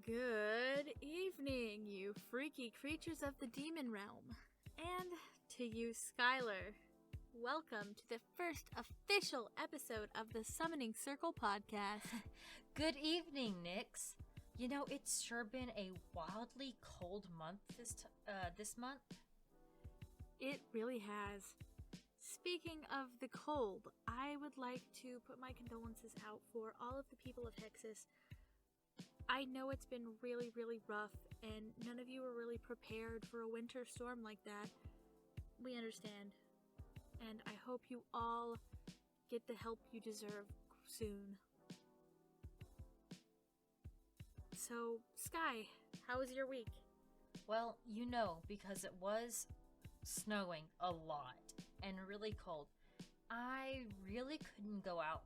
Good evening, you freaky creatures of the demon realm. And to you, Skylar. Welcome to the first official episode of the Summoning Circle podcast. Good evening, Nix. You know, it's sure been a wildly cold month this month. It really has. Speaking of the cold, I would like to put my condolences out for all of the people of Hexus. I know it's been really, really rough, and none of you were really prepared for a winter storm like that. We understand. And I hope you all get the help you deserve soon. So, Sky, how was your week? Well, you know, because it was snowing a lot and really cold, I really couldn't go out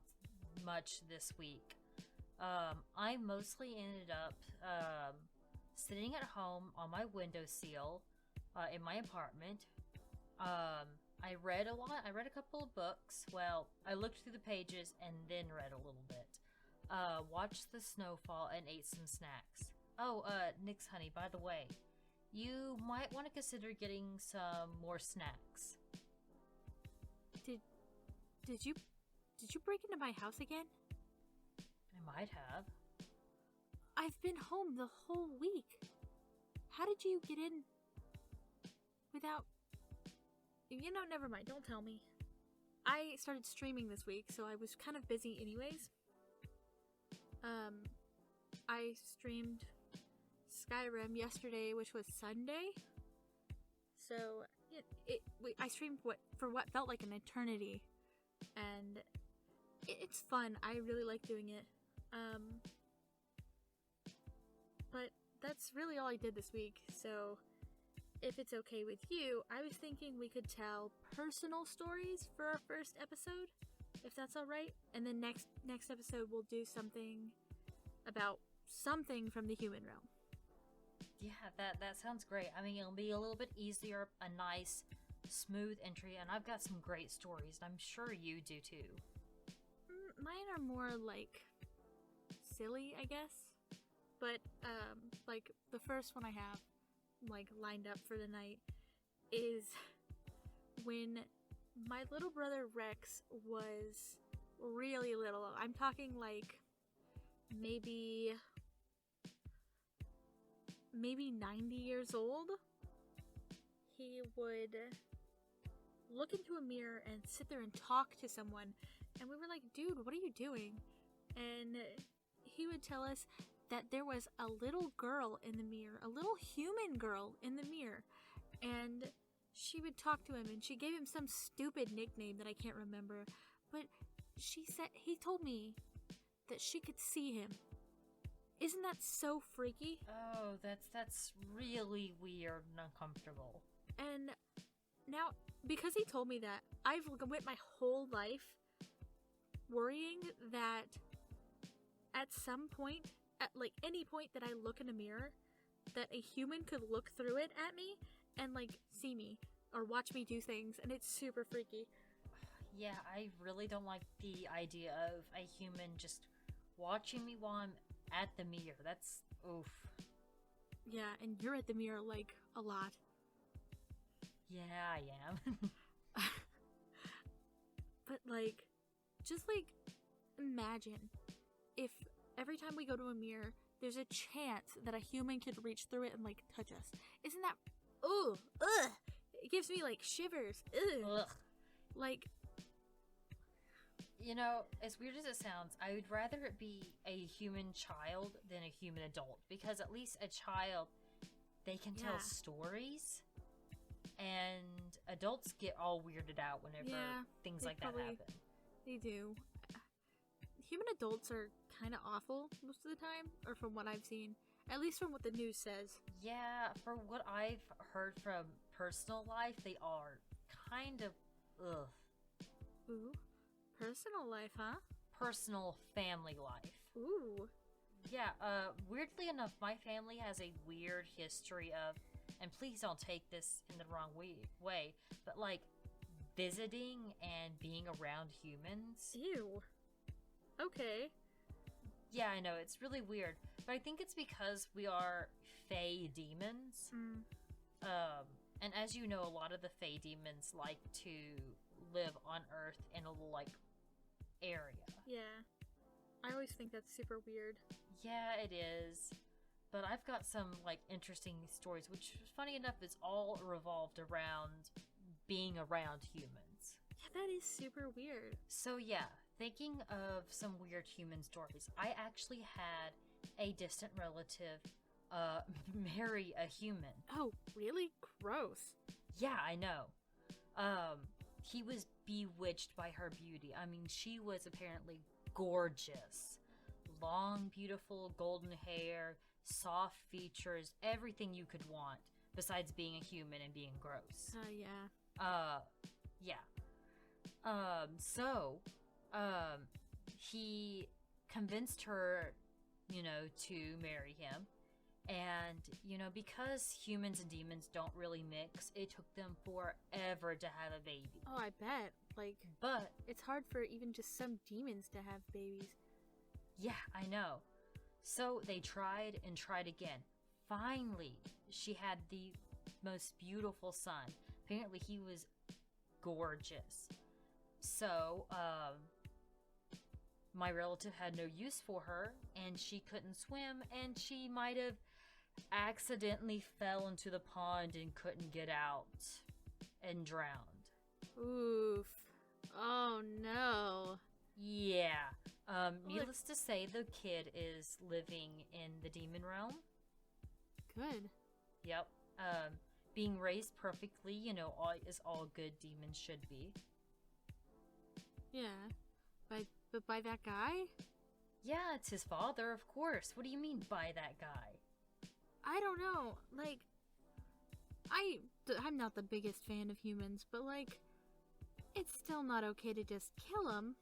much this week. I mostly ended up sitting at home on my windowsill in my apartment. I read a lot. I read a couple of books. Well, I looked through the pages and then read a little bit. Watched the snowfall and ate some snacks. Oh, Nix, honey, by the way, you might want to consider getting some more snacks. Did you break into my house again? I might have. I've been home the whole week. How did you get in without... You know, never mind. Don't tell me. I started streaming this week, so I was kind of busy anyways. I streamed Skyrim yesterday, which was Sunday. So, I streamed for what felt like an eternity. And it's fun. I really like doing it. But that's really all I did this week. So, if it's okay with you, I was thinking we could tell personal stories for our first episode, if that's all right. And then next episode we'll do something about something from the human realm. Yeah, that sounds great. I mean, it'll be a little bit easier, a nice, smooth entry, and I've got some great stories, and I'm sure you do too. Mine are more like silly, I guess. But like the first one I have like lined up for the night is when my little brother Rex was really little. I'm talking like maybe 90 years old. He would look into a mirror and sit there and talk to someone, and we were like, dude, what are you doing? And he would tell us that there was a little girl in the mirror, a little human girl in the mirror, and she would talk to him, and she gave him some stupid nickname that I can't remember, but he told me that she could see him. Isn't that so freaky? Oh, that's really weird and uncomfortable. And now, because he told me that, I've went my whole life worrying that at some point, at like any point that I look in a mirror, that a human could look through it at me and like see me or watch me do things, and it's super freaky. Yeah, I really don't like the idea of a human just watching me while I'm at the mirror. That's oof. Yeah, and you're at the mirror like a lot. Yeah, I am. But like, just like imagine if every time we go to a mirror, there's a chance that a human could reach through it and like touch us. Isn't that... Ugh. It gives me like shivers. Ugh. Like... You know, as weird as it sounds, I would rather it be a human child than a human adult. Because at least a child, they can tell stories. And adults get all weirded out whenever things like that happen. They do. Human adults are kind of awful most of the time, or from what I've seen. At least from what the news says. Yeah, from what I've heard from personal life, they are kind of ugh. Ooh. Personal life, huh? Personal family life. Ooh. Yeah, weirdly enough, my family has a weird history of, and please don't take this in the wrong way, but like visiting and being around humans. Ew. Okay. Yeah, I know, it's really weird. But I think it's because we are Fey demons. And as you know, a lot of the Fey demons like to live on Earth in a little, like, area. Yeah. I always think that's super weird. Yeah, it is. But I've got some, like, interesting stories, which, funny enough, is all revolved around being around humans. Yeah, that is super weird. So, yeah, thinking of some weird human stories, I actually had a distant relative marry a human. Oh, really? Gross. Yeah, I know. He was bewitched by her beauty. I mean, she was apparently gorgeous. Long, beautiful, golden hair, soft features, everything you could want, besides being a human and being gross. Yeah. Yeah. He convinced her, to marry him. And, because humans and demons don't really mix, it took them forever to have a baby. Oh, I bet. But it's hard for even just some demons to have babies. Yeah, I know. So they tried and tried again. Finally, she had the most beautiful son. Apparently, he was gorgeous. So, my relative had no use for her, and she couldn't swim, and she might have accidentally fell into the pond and couldn't get out and drowned. Oof. Oh, no. Yeah. Needless to say, the kid is living in the demon realm. Good. Yep. Being raised perfectly, as all good demons should be. Yeah. But by that guy? Yeah, it's his father, of course. What do you mean by that guy? I don't know. I'm not the biggest fan of humans, but, it's still not okay to just kill them.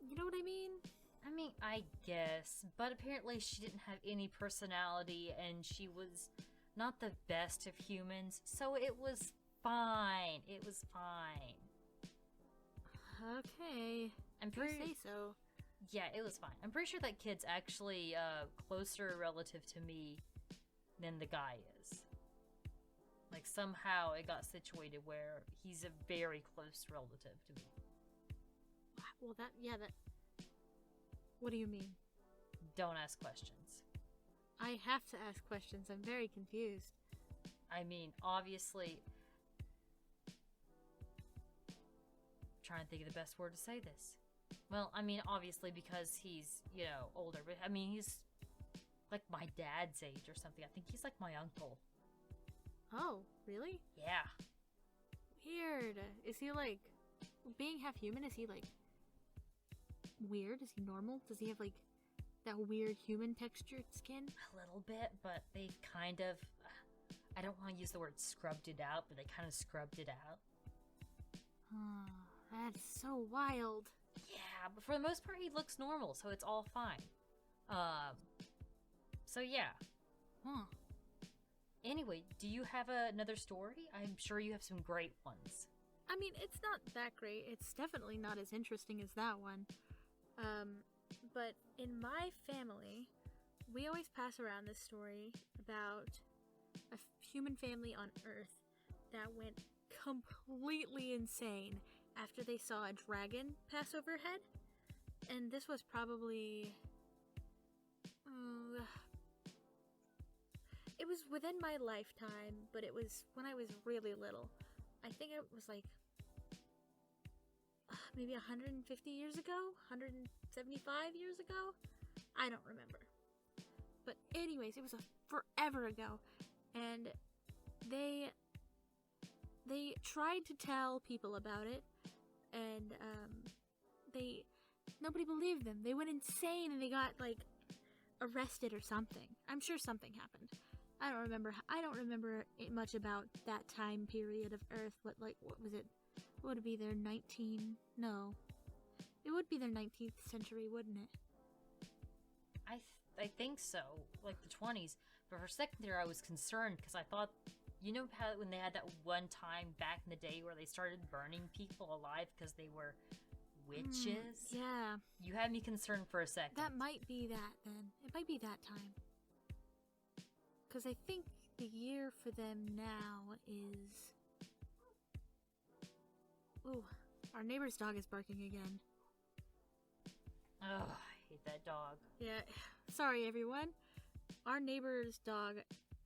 You know what I mean? I guess. But apparently she didn't have any personality, and she was not the best of humans, so it was fine. It was fine. Okay. I'm pretty... You say so. Yeah, it was fine. I'm pretty sure that kid's actually a closer relative to me than the guy is. Somehow it got situated where he's a very close relative to me. Well, what do you mean? Don't ask questions. I have to ask questions. I'm very confused. Obviously... I'm trying to think of the best word to say this. Well, obviously because he's, older, but he's like my dad's age or something. I think he's like my uncle. Oh, really? Yeah. Weird. Is he being half human, is he weird? Is he normal? Does he have that weird human textured skin? A little bit, but they kind of, I don't want to use the word scrubbed it out, but they kind of scrubbed it out. That's so wild. Yeah, but for the most part, he looks normal, so it's all fine. So yeah. Anyway, do you have another story? I'm sure you have some great ones. It's not that great. It's definitely not as interesting as that one. But in my family, we always pass around this story about a human family on Earth that went completely insane after they saw a dragon pass overhead. And this was probably... it was within my lifetime, but it was when I was really little. I think it was maybe 150 years ago? 175 years ago? I don't remember. But anyways, it was forever ago. And they tried to tell people about it, and nobody believed them. They went insane and they got arrested or something. I'm sure something happened. I don't remember much about that time period of Earth. What was it? What would it be their 19? No. It would be their 19th century, wouldn't it? I think so, the 20s. But for a second there, I was concerned because I thought, how when they had that one time back in the day where they started burning people alive because they were witches. Yeah. You had me concerned for a second. That might be that then. It might be that time. Because I think the year for them now is... Ooh, our neighbor's dog is barking again. Ugh, I hate that dog. Yeah, sorry everyone. Our neighbor's dog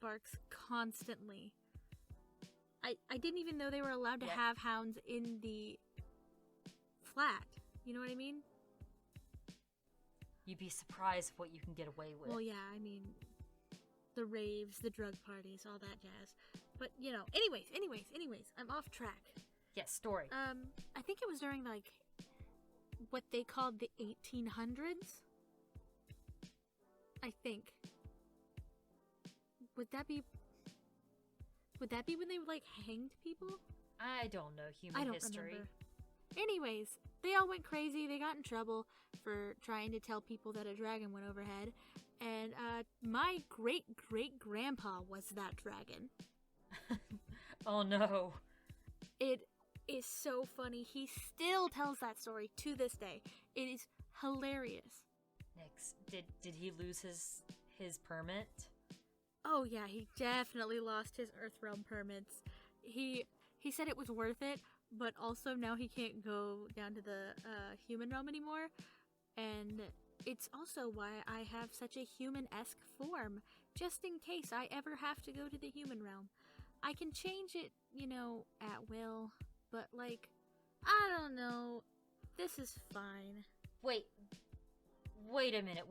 barks constantly. I didn't even know they were allowed to have hounds in the flat. You know what I mean? You'd be surprised what you can get away with. Well, yeah, I mean, the raves, the drug parties, all that jazz. But, you know, anyways, I'm off track. Yes, story. I think it was during, like, what they called the 1800s. I think. Would that be when they, like, hanged people? I don't know human history. Remember. Anyways, they all went crazy. They got in trouble for trying to tell people that a dragon went overhead. And my great-great-grandpa was that dragon. Oh, no. It is so funny. He still tells that story to this day. It is hilarious. Nix, did he lose his permit? Oh yeah, he definitely lost his Earthrealm permits. He said it was worth it, but also now he can't go down to the human realm anymore. And it's also why I have such a human-esque form, just in case I ever have to go to the human realm. I can change it, you know, at will, but like, I don't know. This is fine. Wait a minute.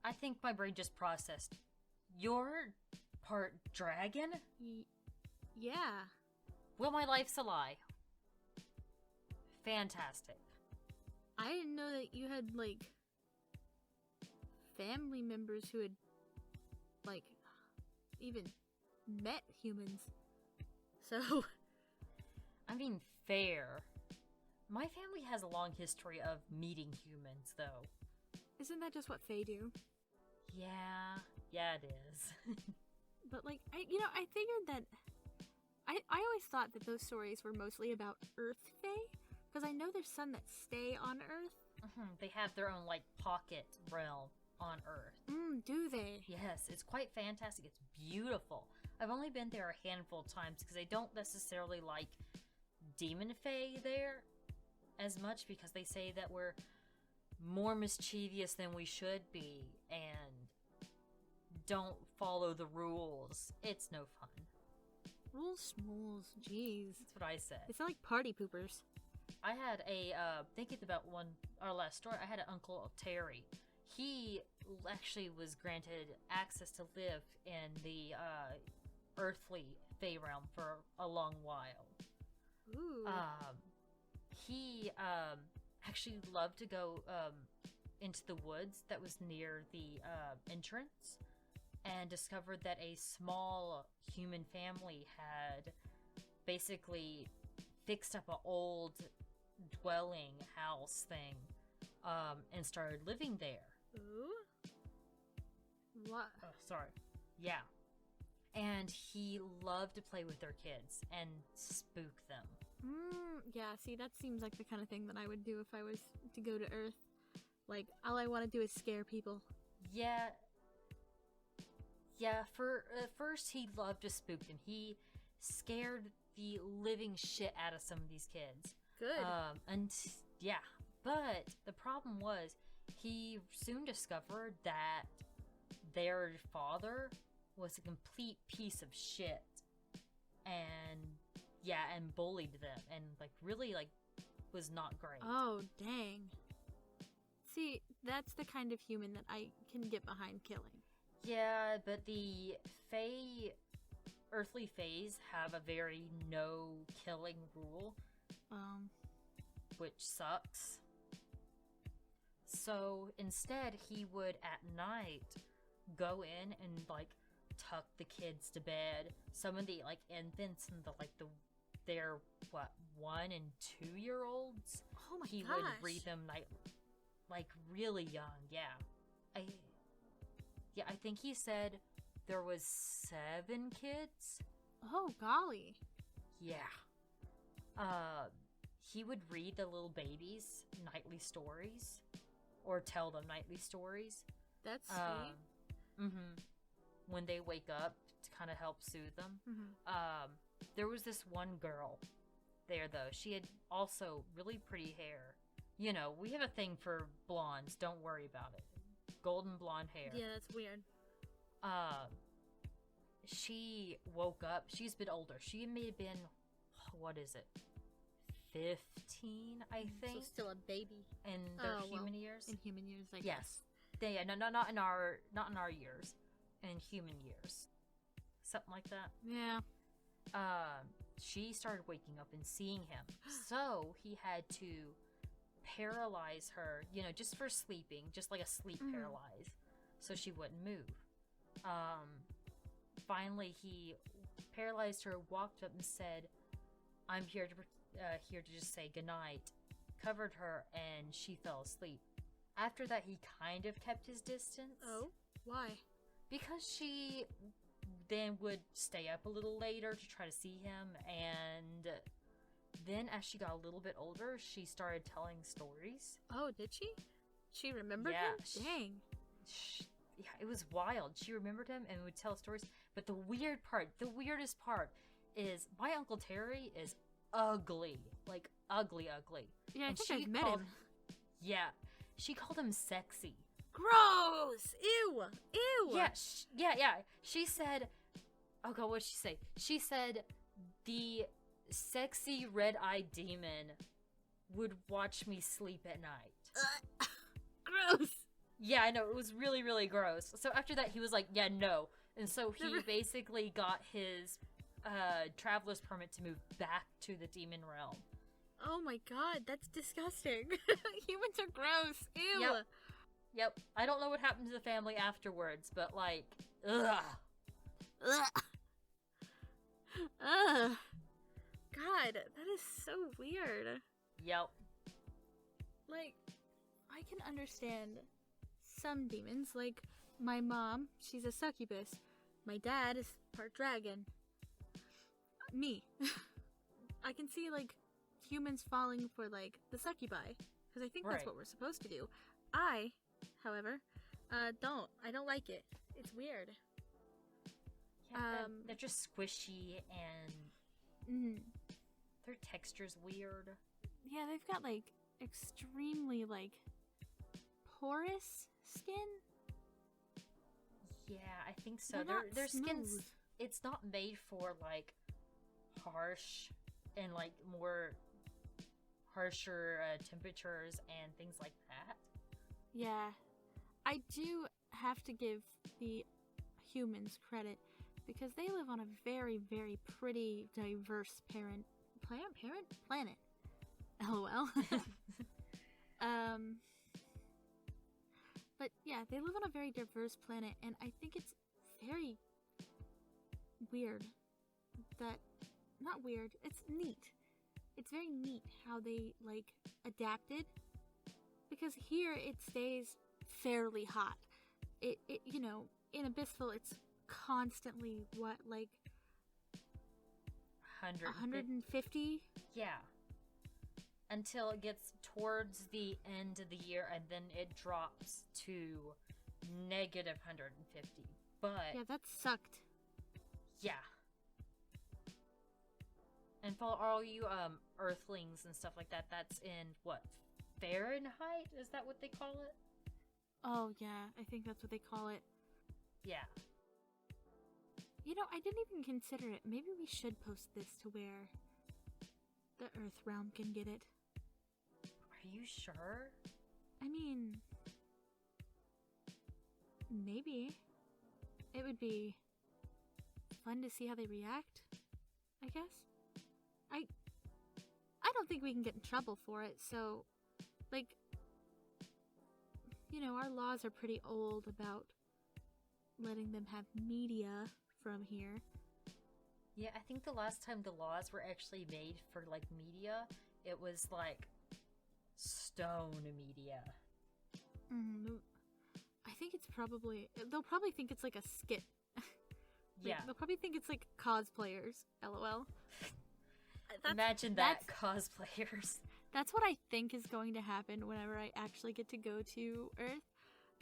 I think my brain just processed. You're part dragon? Yeah. Well, my life's a lie. Fantastic. I didn't know that you had, like, family members who had, like, even met humans. So... I mean, fair. My family has a long history of meeting humans, though. Isn't that just what Fae do? Yeah, it is. But, like, I figured that... I always thought that those stories were mostly about Earth Fae, because I know there's some that stay on Earth. They have their own, like, pocket realm on Earth. Do they? Yes, it's quite fantastic. It's beautiful. I've only been there a handful of times, because I don't necessarily like demon fae there as much, because they say that we're more mischievous than we should be, and don't follow the rules. It's no fun. Rules schmools, jeez. That's what I said. They sound like party poopers. I had thinking about our last story, I had an Uncle Terry. He actually was granted access to live in the earthly fae realm for a long while. Ooh. He actually loved to go into the woods that was near the entrance, and discovered that a small human family had basically fixed up an old dwelling house thing and started living there. Ooh? What? Oh, sorry. Yeah. And he loved to play with their kids and spook them. Yeah, see, that seems like the kind of thing that I would do if I was to go to Earth. Like, all I want to do is scare people. Yeah, for first he loved to spook them. He scared the living shit out of some of these kids. Good. But the problem was he soon discovered that their father was a complete piece of shit. And bullied them and really was not great. Oh, dang. See, that's the kind of human that I can get behind killing. Yeah, but the earthly faes have a very no killing rule. Which sucks. So instead, he would at night go in and tuck the kids to bed. Some of the infants and their 1 and 2 year olds. Oh my He gosh. would read them really young. Yeah, I think he said there was 7 kids. Oh golly. Yeah. he would read the little babies nightly stories, or tell them nightly stories. That's sweet. When they wake up to kind of help soothe them. There was this one girl there, though. She had also really pretty hair. You know, we have a thing for blondes. Don't worry about it. Golden blonde hair. Yeah, that's weird. She woke up. She's been older. She may have been, what is it? 15, I think. So still a baby. In their human years? In human years, I guess. Yes. No, not in our years. In human years. Something like that. Yeah. She started waking up and seeing him. So he had to paralyze her, you know, just for sleeping, just like a sleep paralyze, so she wouldn't move. Finally, he paralyzed her, walked up and said, "I'm here to just say goodnight," covered her, and she fell asleep. After that, he kind of kept his distance. Oh, why? Because she then would stay up a little later to try to see him, and then as she got a little bit older, she started telling stories. Oh, did she? She remembered him? Dang. Yeah, it was wild. She remembered him and would tell stories. But the weirdest part is my Uncle Terry is ugly. Like, ugly. Yeah, and I think I've met him. Yeah. She called him sexy. Gross! Ew! Yeah. She said, oh god, what did she say? She said the sexy red-eyed demon would watch me sleep at night. Gross! Yeah, I know, it was really, really gross. So after that, he was like, yeah, no. And so he basically got his traveler's permit to move back to the demon realm. Oh my god, that's disgusting. Humans are gross. Ew. Yep. I don't know what happened to the family afterwards, but like, ugh. God, that is so weird. Yep. Like, I can understand some demons. Like, my mom, she's a succubus. My dad is part dragon. Me. I can see, like, humans falling for, like, the succubi. Because I think that's what we're supposed to do. I, however, don't. I don't like it. It's weird. Yeah, they're just squishy and their texture's weird. Yeah, they've got, like, extremely, like, porous skin. Yeah, I think so. Their skin's, it's not made for, like, harsh and, like, more harsher temperatures and things like that. Yeah. I do have to give the humans credit because they live on a very, very pretty diverse planet. LOL. But yeah, they live on a very diverse planet, and I think it's very weird that, not weird, it's neat. It's very neat how they, like, adapted, because here it stays fairly hot. It you know, in Abyssville it's constantly, what, like 150? Yeah. Until it gets towards the end of the year, and then it drops to negative 150. But yeah, that sucked. Yeah. And for all you earthlings and stuff like that, that's in what, Fahrenheit? Is that what they call it? Oh yeah, I think that's what they call it. Yeah. You know, I didn't even consider it. Maybe we should post this to where the Earth realm can get it. Are you sure? I mean, maybe. It would be fun to see how they react, I guess. I don't think we can get in trouble for it, so, like, you know, our laws are pretty old about letting them have media from here. Yeah, I think the last time the laws were actually made for, like, media, it was, like, stone media. I think it's probably, they'll probably think it's like a skit. Like, yeah. They'll probably think it's like cosplayers, LOL. Imagine that, cosplayers. That's what I think is going to happen whenever I actually get to go to Earth.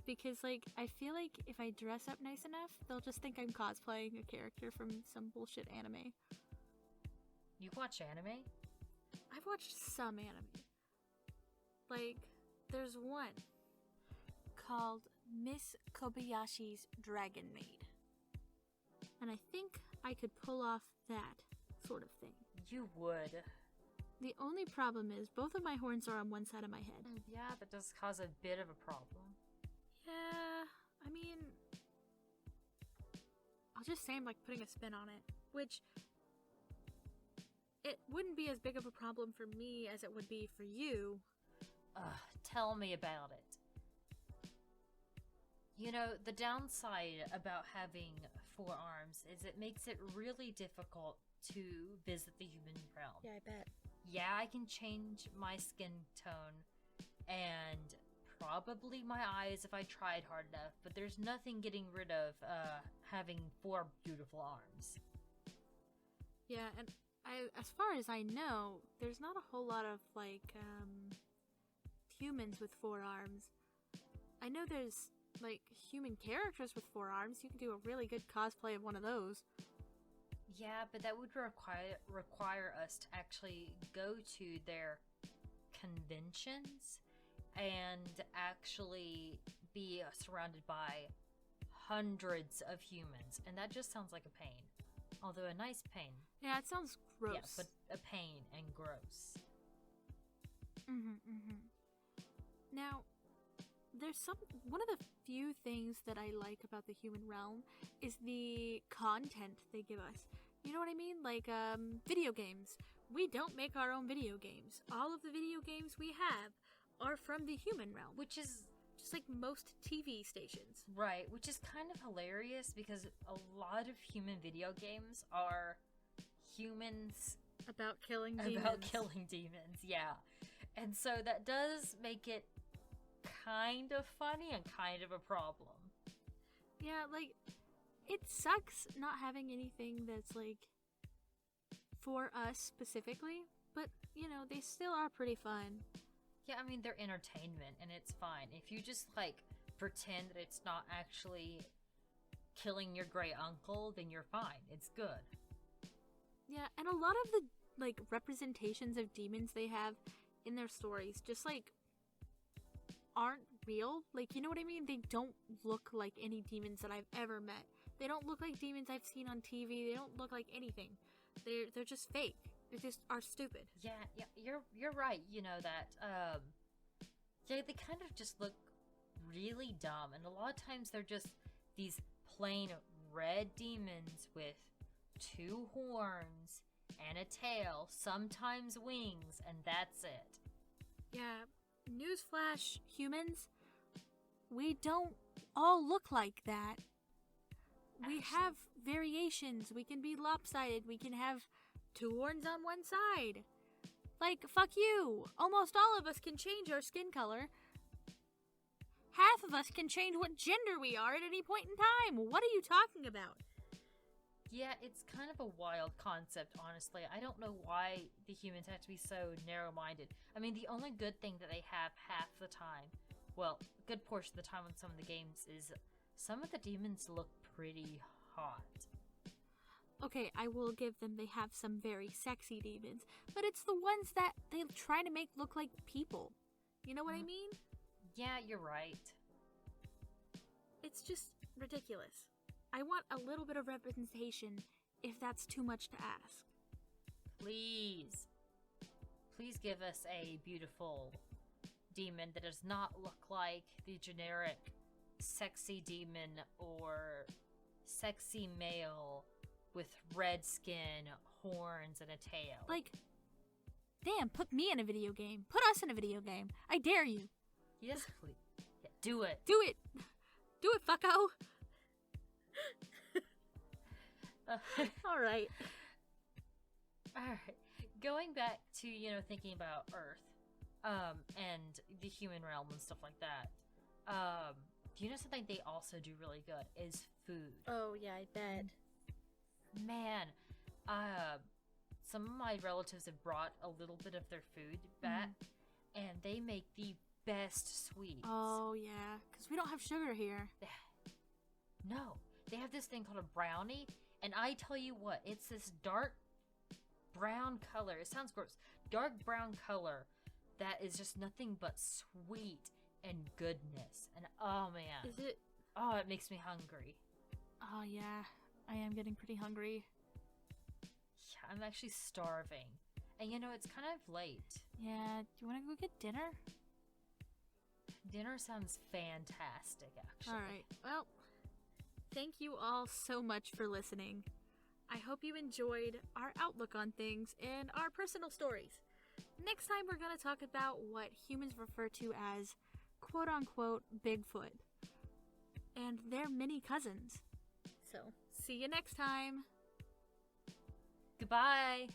Because, like, I feel like if I dress up nice enough, they'll just think I'm cosplaying a character from some bullshit anime. You watch anime? I've watched some anime. Like, there's one called Miss Kobayashi's Dragon Maid. And I think I could pull off that sort of thing. You would. The only problem is both of my horns are on one side of my head. Yeah, that does cause a bit of a problem. Yeah, I mean, I'll just say I'm like putting a spin on it, which it wouldn't be as big of a problem for me as it would be for you. Tell me about it. You know, the downside about having 4 arms is it makes it really difficult to visit the human realm. Yeah, I bet. Yeah, I can change my skin tone and probably my eyes if I tried hard enough, but there's nothing getting rid of having 4 beautiful arms. Yeah, and as far as I know, there's not a whole lot of like humans with 4 arms. I know there's like human characters with 4 arms. You could do a really good cosplay of one of those. Yeah, but that would require us to actually go to their conventions and actually be surrounded by hundreds of humans, and that just sounds like a pain. Although a nice pain. Yeah, it sounds gross. Yeah, but a pain and gross. Now, there's one of the few things that I like about the human realm is the content they give us. You know what I mean? Like, video games. We don't make our own video games. All of the video games we have are from the human realm. Which is just like most TV stations. Right, which is kind of hilarious because a lot of human video games are humans about killing demons. About killing demons, yeah. And so that does make it kind of funny and kind of a problem. Yeah, like, it sucks not having anything that's, like, for us specifically, but, you know, they still are pretty fun. Yeah, I mean, they're entertainment, and it's fine. If you just, like, pretend that it's not actually killing your great uncle, then you're fine. It's good. Yeah, and a lot of the, like, representations of demons they have in their stories just, like, aren't real. Like, you know what I mean? They don't look like any demons that I've ever met. They don't look like demons I've seen on TV. They don't look like anything. They're just fake. They just are stupid. Yeah, you're right. You know that. Yeah, they kind of just look really dumb, and a lot of times they're just these plain red demons with 2 horns and a tail, sometimes wings, and that's it. Yeah, newsflash, humans, we don't all look like that. We have variations. We can be lopsided. We can have 2 horns on one side. Like, fuck you. Almost all of us can change our skin color. Half of us can change what gender we are at any point in time. What are you talking about? Yeah, it's kind of a wild concept, honestly. I don't know why the humans have to be so narrow-minded. I mean, the only good thing that they have half the time, well, a good portion of the time on some of the games, is some of the demons look pretty hot. Okay, I will give them they have some very sexy demons, but it's the ones that they try to make look like people. You know what I mean? Yeah, you're right. It's just ridiculous. I want a little bit of representation if that's too much to ask. Please. Please give us a beautiful demon that does not look like the generic sexy demon or sexy male with red skin, horns, and a tail. Like, damn, put me in a video game. Put us in a video game. I dare you. Yes, please. Yeah, do it. Do it. Do it, fucko. Alright. Alright. Going back to, thinking about Earth, and the human realm and stuff like that, do you know something they also do really good is food. Oh, yeah, I bet. Man, some of my relatives have brought a little bit of their food back, and they make the best sweets. Oh, yeah, because we don't have sugar here. No, they have this thing called a brownie, and I tell you what, it's this dark brown color. It sounds gross. Dark brown color that is just nothing but sweet and goodness. And oh man. Is it? Oh, it makes me hungry. Oh yeah, I am getting pretty hungry. Yeah, I'm actually starving. And you know, it's kind of late. Yeah, do you want to go get dinner? Dinner sounds fantastic, actually. Alright, well, thank you all so much for listening. I hope you enjoyed our outlook on things and our personal stories. Next time we're going to talk about what humans refer to as quote-unquote Bigfoot and their mini cousins. So, see you next time. Goodbye.